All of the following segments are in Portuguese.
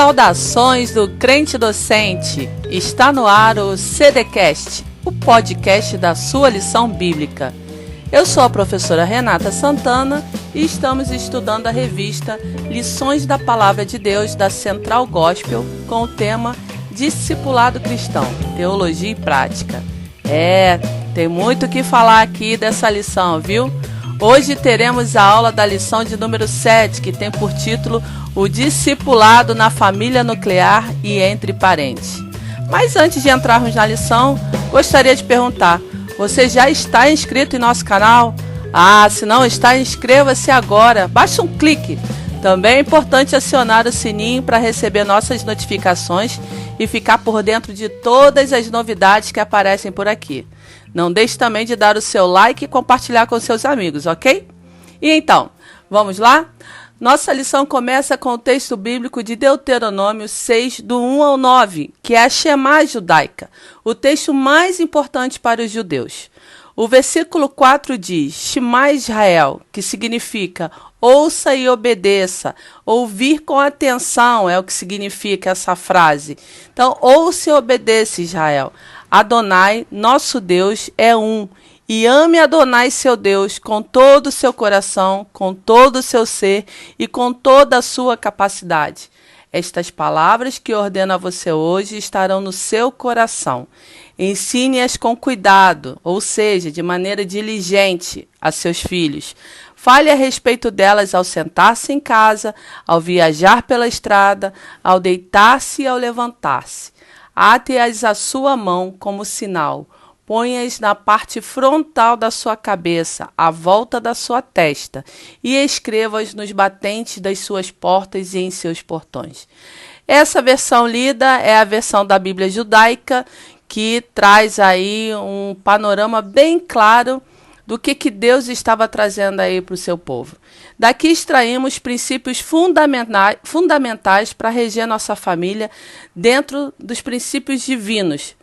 Saudações do crente docente! Está no ar o CDcast, o podcast da sua lição bíblica. Eu sou a professora Renata Santana e estamos estudando a revista Lições da Palavra de Deus da Central Gospel com o tema Discipulado Cristão, Teologia e Prática. Tem muito o que falar aqui dessa lição, viu? Hoje teremos a aula da lição de número 7, que tem por título O Discipulado na Família Nuclear e Entre Parentes. Mas antes de entrarmos na lição, gostaria de perguntar, você já está inscrito em nosso canal? Se não está, inscreva-se agora, basta um clique. Também é importante acionar o sininho para receber nossas notificações e ficar por dentro de todas as novidades que aparecem por aqui. Não deixe também de dar o seu like e compartilhar com seus amigos, ok? E então, vamos lá? Nossa lição começa com o texto bíblico de Deuteronômio 6, do 1 ao 9, que é a Shema judaica, o texto mais importante para os judeus. O versículo 4 diz, Shema Israel, que significa ouça e obedeça, ouvir com atenção é o que significa essa frase. Então, ouça e obedeça, Israel. Adonai, nosso Deus, é um, e ame Adonai, seu Deus, com todo o seu coração, com todo o seu ser e com toda a sua capacidade. Estas palavras que ordeno a você hoje estarão no seu coração. Ensine-as com cuidado, ou seja, de maneira diligente, a seus filhos. Fale a respeito delas ao sentar-se em casa, ao viajar pela estrada, ao deitar-se e ao levantar-se. Ate-as à sua mão como sinal. Ponha-as na parte frontal da sua cabeça, à volta da sua testa, e escreva-as nos batentes das suas portas e em seus portões. Essa versão lida é a versão da Bíblia judaica, que traz aí um panorama bem claro do que Deus estava trazendo aí para o seu povo. Daqui extraímos princípios fundamentais para reger nossa família dentro dos princípios divinos.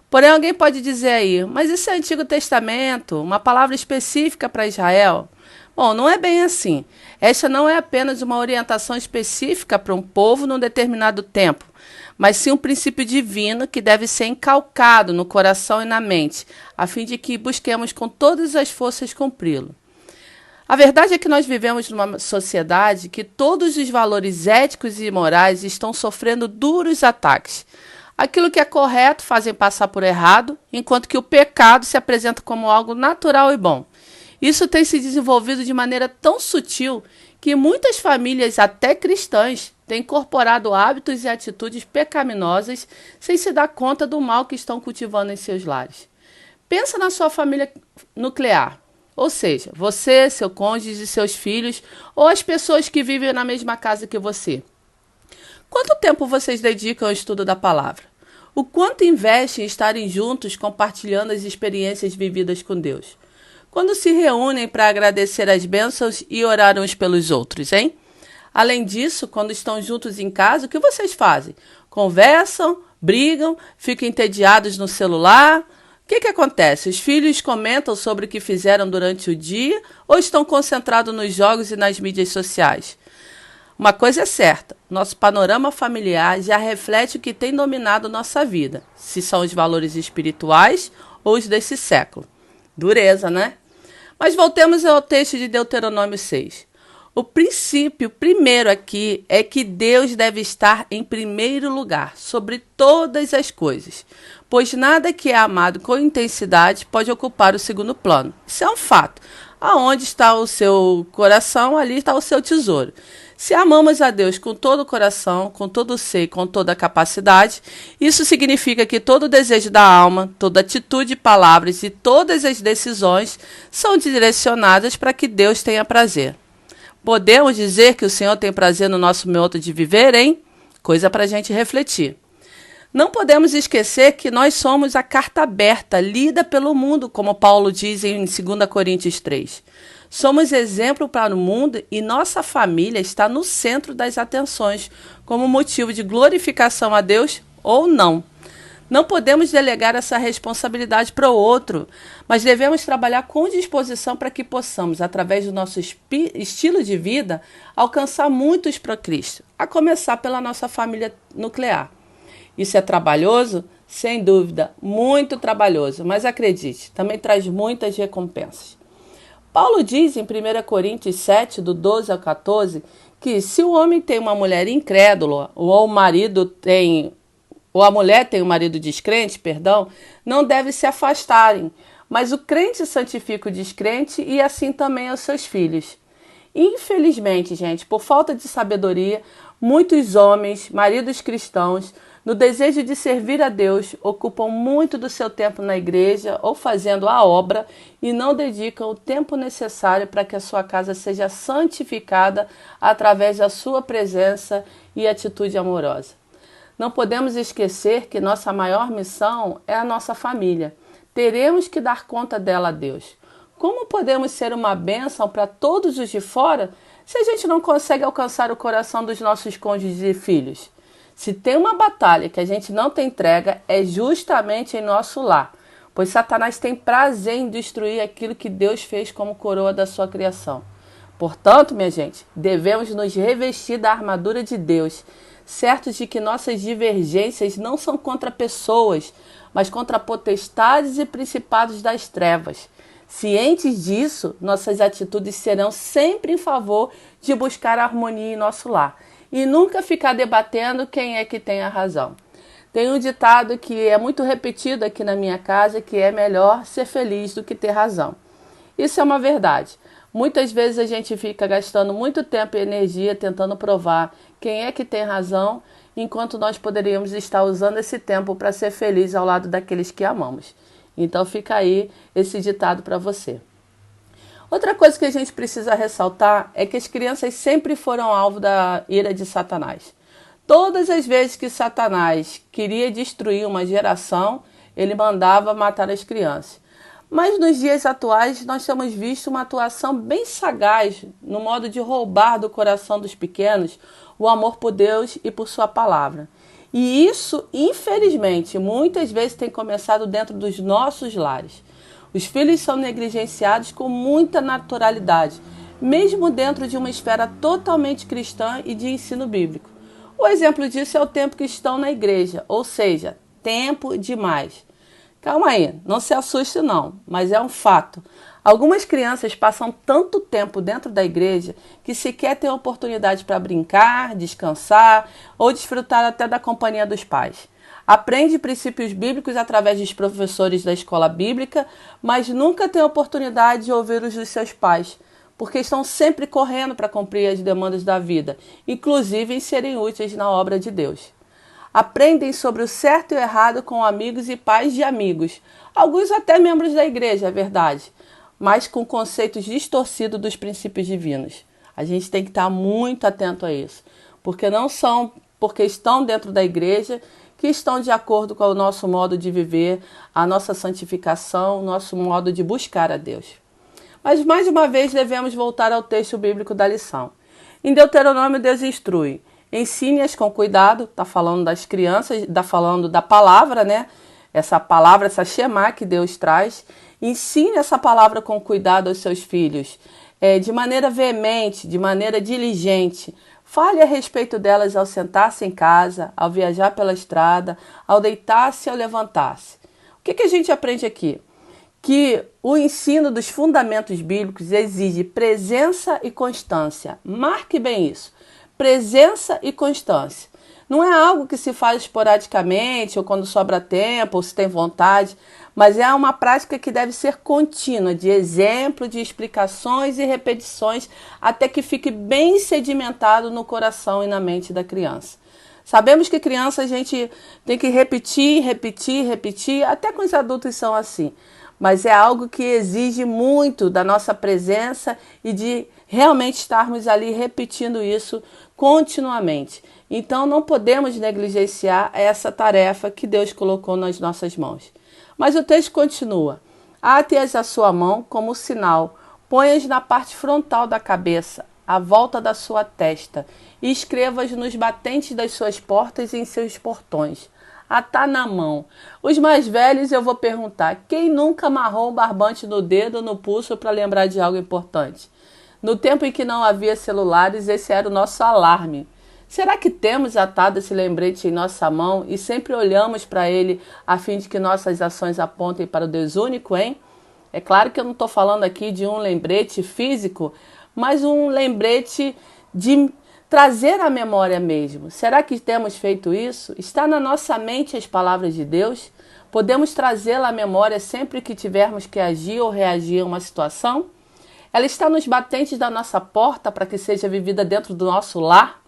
Porém, alguém pode dizer aí, mas isso é Antigo Testamento, uma palavra específica para Israel? Bom, não é bem assim. Esta não é apenas uma orientação específica para um povo num determinado tempo, mas sim um princípio divino que deve ser encalcado no coração e na mente, a fim de que busquemos com todas as forças cumpri-lo. A verdade é que nós vivemos numa sociedade que todos os valores éticos e morais estão sofrendo duros ataques. Aquilo que é correto fazem passar por errado, enquanto que o pecado se apresenta como algo natural e bom. Isso tem se desenvolvido de maneira tão sutil que muitas famílias, até cristãs, têm incorporado hábitos e atitudes pecaminosas sem se dar conta do mal que estão cultivando em seus lares. Pensa na sua família nuclear, ou seja, você, seu cônjuge e seus filhos, ou as pessoas que vivem na mesma casa que você. Quanto tempo vocês dedicam ao estudo da palavra? O quanto investem em estarem juntos compartilhando as experiências vividas com Deus? Quando se reúnem para agradecer as bênçãos e orar uns pelos outros, hein? Além disso, quando estão juntos em casa, o que vocês fazem? Conversam, brigam, ficam entediados no celular? O que acontece? Os filhos comentam sobre o que fizeram durante o dia ou estão concentrados nos jogos e nas mídias sociais? Uma coisa é certa, nosso panorama familiar já reflete o que tem dominado nossa vida, se são os valores espirituais ou os desse século. Dureza, né? Mas voltemos ao texto de Deuteronômio 6. O princípio primeiro aqui é que Deus deve estar em primeiro lugar, sobre todas as coisas, pois nada que é amado com intensidade pode ocupar o segundo plano. Isso é um fato. Aonde está o seu coração, ali está o seu tesouro. Se amamos a Deus com todo o coração, com todo o ser e com toda a capacidade, isso significa que todo o desejo da alma, toda atitude, palavras e todas as decisões são direcionadas para que Deus tenha prazer. Podemos dizer que o Senhor tem prazer no nosso modo de viver, hein? Coisa para a gente refletir. Não podemos esquecer que nós somos a carta aberta, lida pelo mundo, como Paulo diz em 2 Coríntios 3. Somos exemplo para o mundo e nossa família está no centro das atenções, como motivo de glorificação a Deus ou não. Não podemos delegar essa responsabilidade para o outro, mas devemos trabalhar com disposição para que possamos, através do nosso estilo de vida, alcançar muitos para Cristo, a começar pela nossa família nuclear. Isso é trabalhoso? Sem dúvida, muito trabalhoso, mas acredite, também traz muitas recompensas. Paulo diz em 1 Coríntios 7, do 12 ao 14, que se o homem tem uma mulher incrédula, ou a mulher tem um marido descrente, não deve se afastarem, mas o crente santifica o descrente e assim também aos seus filhos. Infelizmente, gente, por falta de sabedoria, muitos homens, maridos cristãos, no desejo de servir a Deus, ocupam muito do seu tempo na igreja ou fazendo a obra e não dedicam o tempo necessário para que a sua casa seja santificada através da sua presença e atitude amorosa. Não podemos esquecer que nossa maior missão é a nossa família. Teremos que dar conta dela a Deus. Como podemos ser uma bênção para todos os de fora se a gente não consegue alcançar o coração dos nossos cônjuges e filhos? Se tem uma batalha que a gente não tem entrega, é justamente em nosso lar, pois Satanás tem prazer em destruir aquilo que Deus fez como coroa da sua criação. Portanto, minha gente, devemos nos revestir da armadura de Deus, certos de que nossas divergências não são contra pessoas, mas contra potestades e principados das trevas. Cientes disso, nossas atitudes serão sempre em favor de buscar a harmonia em nosso lar e nunca ficar debatendo quem é que tem a razão. Tem um ditado que é muito repetido aqui na minha casa, que é melhor ser feliz do que ter razão. Isso é uma verdade. Muitas vezes a gente fica gastando muito tempo e energia tentando provar quem é que tem razão, enquanto nós poderíamos estar usando esse tempo para ser feliz ao lado daqueles que amamos. Então fica aí esse ditado para você. Outra coisa que a gente precisa ressaltar é que as crianças sempre foram alvo da ira de Satanás. Todas as vezes que Satanás queria destruir uma geração, ele mandava matar as crianças. Mas nos dias atuais nós temos visto uma atuação bem sagaz no modo de roubar do coração dos pequenos o amor por Deus e por sua palavra. E isso, infelizmente, muitas vezes tem começado dentro dos nossos lares. Os filhos são negligenciados com muita naturalidade, mesmo dentro de uma esfera totalmente cristã e de ensino bíblico. O exemplo disso é o tempo que estão na igreja, ou seja, tempo demais. Calma aí, não se assuste não, mas é um fato. Algumas crianças passam tanto tempo dentro da igreja que sequer têm oportunidade para brincar, descansar ou desfrutar até da companhia dos pais. Aprende princípios bíblicos através dos professores da escola bíblica, mas nunca tem oportunidade de ouvir os dos seus pais, porque estão sempre correndo para cumprir as demandas da vida, inclusive em serem úteis na obra de Deus. Aprendem sobre o certo e o errado com amigos e pais de amigos, alguns até membros da igreja, é verdade, mas com conceitos distorcidos dos princípios divinos. A gente tem que estar muito atento a isso, porque não são porque estão dentro da igreja que estão de acordo com o nosso modo de viver, a nossa santificação, o nosso modo de buscar a Deus. Mas mais uma vez devemos voltar ao texto bíblico da lição. Em Deuteronômio, Deus instrui: ensine-as com cuidado, está falando das crianças, está falando da palavra, né? Essa palavra, essa Shema que Deus traz. Ensine essa palavra com cuidado aos seus filhos, de maneira veemente, de maneira diligente. Fale a respeito delas ao sentar-se em casa, ao viajar pela estrada, ao deitar-se e ao levantar-se. O que a gente aprende aqui? Que o ensino dos fundamentos bíblicos exige presença e constância. Marque bem isso. Presença e constância. Não é algo que se faz esporadicamente, ou quando sobra tempo, ou se tem vontade, mas é uma prática que deve ser contínua, de exemplo, de explicações e repetições, até que fique bem sedimentado no coração e na mente da criança. Sabemos que criança a gente tem que repetir, até com os adultos são assim. Mas é algo que exige muito da nossa presença e de realmente estarmos ali repetindo isso continuamente. Então não podemos negligenciar essa tarefa que Deus colocou nas nossas mãos. Mas o texto continua: ate-as à sua mão como sinal, põe-as na parte frontal da cabeça, à volta da sua testa, e escrevas nos batentes das suas portas e em seus portões. Atá na mão. Os mais velhos eu vou perguntar: quem nunca amarrou um barbante no dedo ou no pulso para lembrar de algo importante? No tempo em que não havia celulares, esse era o nosso alarme. Será que temos atado esse lembrete em nossa mão e sempre olhamos para ele a fim de que nossas ações apontem para o Deus único, hein? É claro que eu não estou falando aqui de um lembrete físico, mas um lembrete de trazer à memória mesmo. Será que temos feito isso? Está na nossa mente as palavras de Deus? Podemos trazê-la à memória sempre que tivermos que agir ou reagir a uma situação? Ela está nos batentes da nossa porta para que seja vivida dentro do nosso lar?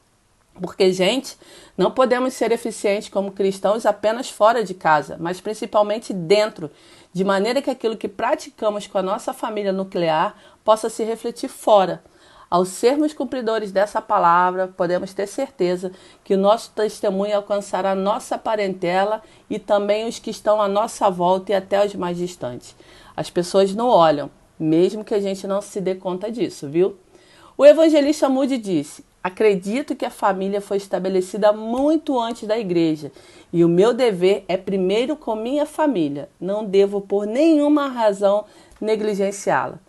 Porque, gente, não podemos ser eficientes como cristãos apenas fora de casa, mas principalmente dentro, de maneira que aquilo que praticamos com a nossa família nuclear possa se refletir fora. Ao sermos cumpridores dessa palavra, podemos ter certeza que o nosso testemunho alcançará nossa parentela e também os que estão à nossa volta e até os mais distantes. As pessoas não olham, mesmo que a gente não se dê conta disso, viu? O evangelista Moody disse: acredito que a família foi estabelecida muito antes da igreja e o meu dever é primeiro com minha família. Não devo por nenhuma razão negligenciá-la.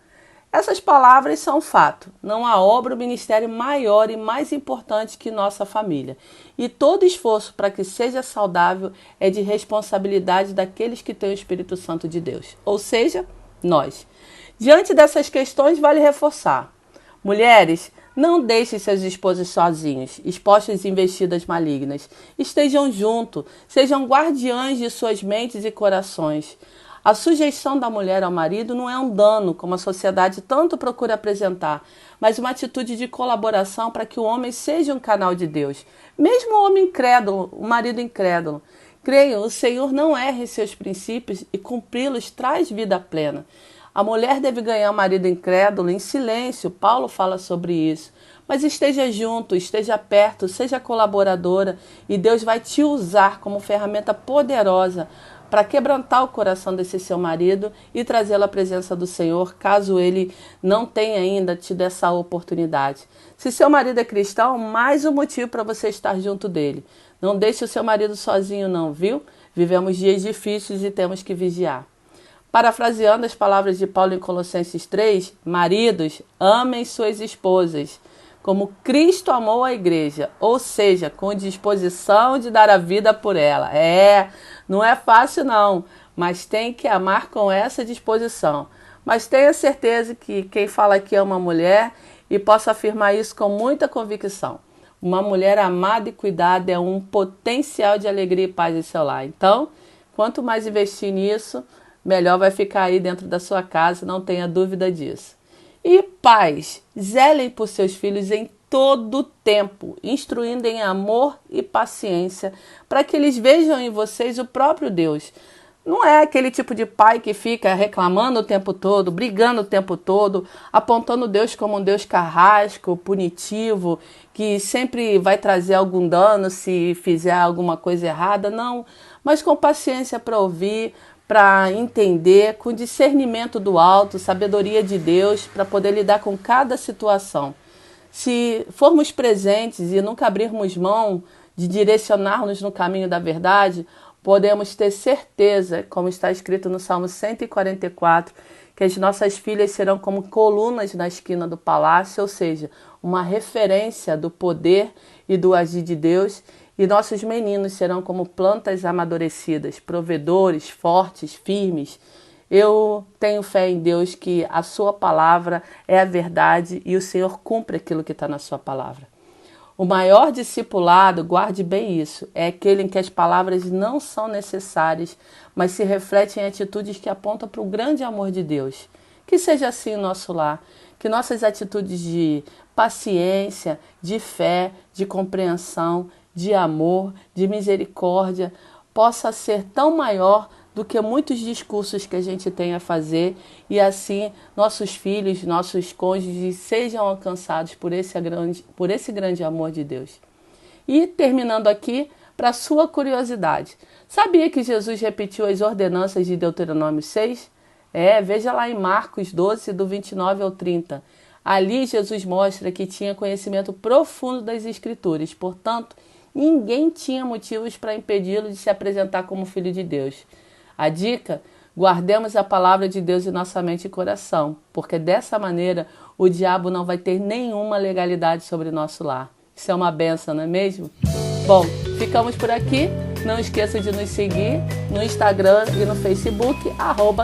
Essas palavras são fato. Não há obra ou ministério maior e mais importante que nossa família. E todo esforço para que seja saudável é de responsabilidade daqueles que têm o Espírito Santo de Deus, ou seja, nós. Diante dessas questões, vale reforçar: mulheres, não deixem seus esposos sozinhos, expostos a investidas malignas. Estejam juntos, sejam guardiães de suas mentes e corações. A sujeição da mulher ao marido não é um dano, como a sociedade tanto procura apresentar, mas uma atitude de colaboração para que o homem seja um canal de Deus. Mesmo o homem incrédulo, o marido incrédulo. Creiam, o Senhor não erra em seus princípios e cumpri-los traz vida plena. A mulher deve ganhar o marido incrédulo em silêncio, Paulo fala sobre isso. Mas esteja junto, esteja perto, seja colaboradora e Deus vai te usar como ferramenta poderosa para quebrantar o coração desse seu marido e trazê-lo à presença do Senhor, caso ele não tenha ainda tido essa oportunidade. Se seu marido é cristão, mais um motivo para você estar junto dele. Não deixe o seu marido sozinho não, viu? Vivemos dias difíceis e temos que vigiar. Parafraseando as palavras de Paulo em Colossenses 3, maridos, amem suas esposas, como Cristo amou a igreja, ou seja, com disposição de dar a vida por ela. Não é fácil não, mas tem que amar com essa disposição. Mas tenha certeza que quem fala aqui é uma mulher e posso afirmar isso com muita convicção. Uma mulher amada e cuidada é um potencial de alegria e paz em seu lar. Então, quanto mais investir nisso, melhor vai ficar aí dentro da sua casa, não tenha dúvida disso. E pais, zelem por seus filhos em todo o tempo, instruindo em amor e paciência, para que eles vejam em vocês o próprio Deus. Não é aquele tipo de pai que fica reclamando o tempo todo, brigando o tempo todo, apontando Deus como um Deus carrasco, punitivo, que sempre vai trazer algum dano se fizer alguma coisa errada. Não, mas com paciência para ouvir, para entender, com discernimento do alto, sabedoria de Deus, para poder lidar com cada situação. Se formos presentes e nunca abrirmos mão de direcionar-nos no caminho da verdade, podemos ter certeza, como está escrito no Salmo 144, que as nossas filhas serão como colunas na esquina do palácio, ou seja, uma referência do poder e do agir de Deus, e nossos meninos serão como plantas amadurecidas, provedores, fortes, firmes. Eu tenho fé em Deus que a sua palavra é a verdade e o Senhor cumpre aquilo que está na sua palavra. O maior discipulado, guarde bem isso, é aquele em que as palavras não são necessárias, mas se refletem em atitudes que apontam para o grande amor de Deus. Que seja assim o nosso lar, que nossas atitudes de paciência, de fé, de compreensão, de amor, de misericórdia, possa ser tão maior do que muitos discursos que a gente tem a fazer e assim nossos filhos, nossos cônjuges sejam alcançados por esse grande amor de Deus. E terminando aqui, para sua curiosidade, sabia que Jesus repetiu as ordenanças de Deuteronômio 6? Veja lá em Marcos 12, do 29 ao 30. Ali Jesus mostra que tinha conhecimento profundo das Escrituras, portanto, ninguém tinha motivos para impedi-lo de se apresentar como filho de Deus. A dica: guardemos a palavra de Deus em nossa mente e coração, porque dessa maneira o diabo não vai ter nenhuma legalidade sobre nosso lar. Isso é uma bênção, não é mesmo? Bom, ficamos por aqui. Não esqueça de nos seguir no Instagram e no Facebook,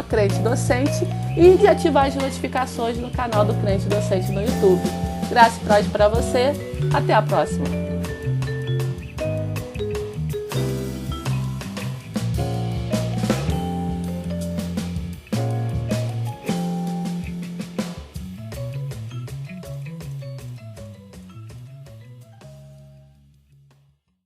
@CrenteDocente, e de ativar as notificações no canal do Crente Docente no YouTube. Graça e paz para você. Até a próxima.